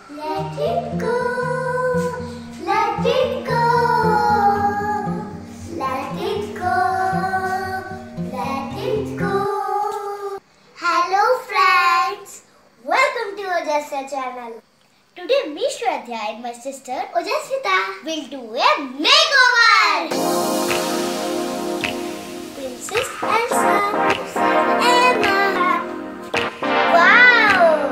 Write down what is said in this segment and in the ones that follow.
Let it go, let it go, let it go, let it go. Hello friends, welcome to Ojasyaa channel. Today me Sharaddhya and my sister Ojasyaa will do a makeover. Princess Elsa, Anna. Wow!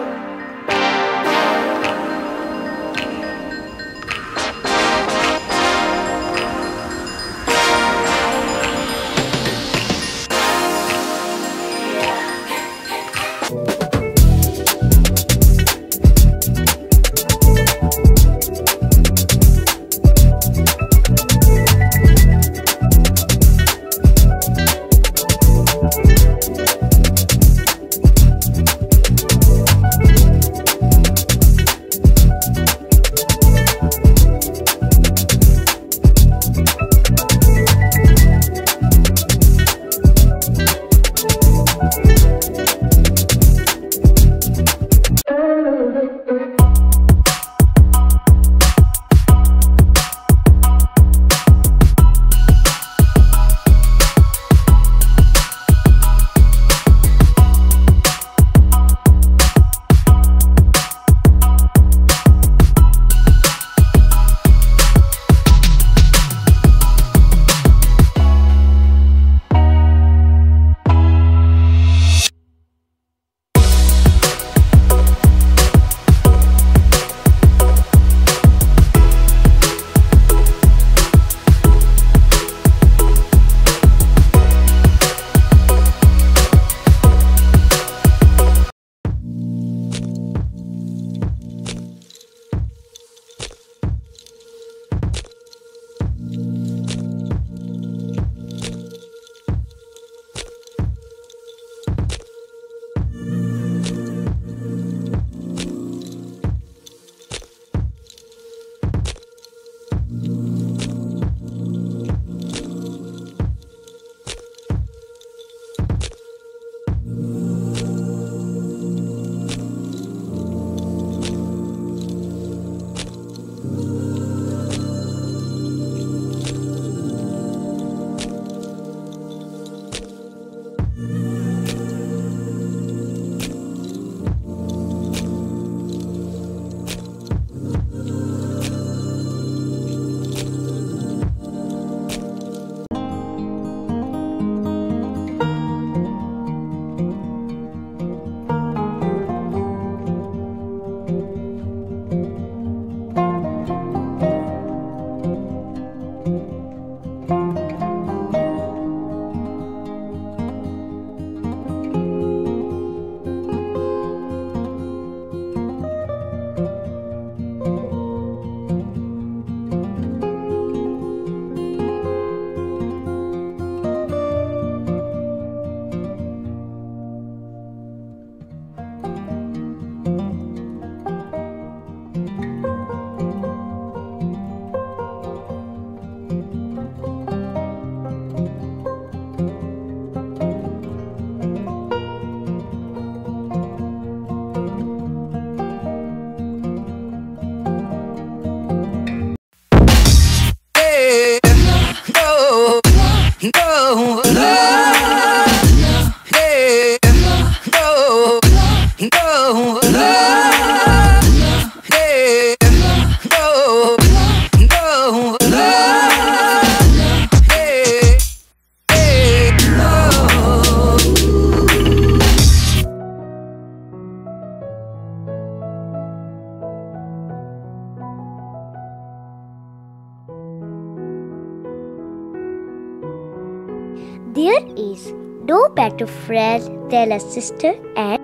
There is no better friend than a sister, and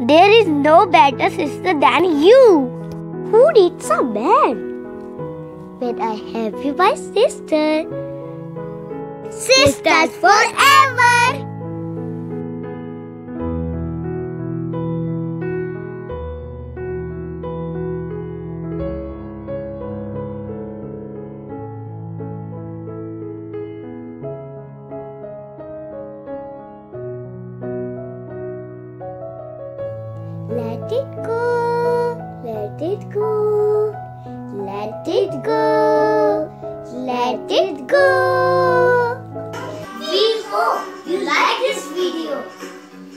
there is no better sister than you. Who needs a man when I have you, my sister? Sisters forever! Let it go, let it go. Let it go. Let it go. We hope you like this video.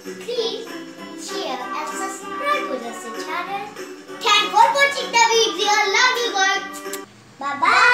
Please share and subscribe to Ojasyaa channel. Thanks for watching the video. Love you guys. Bye bye.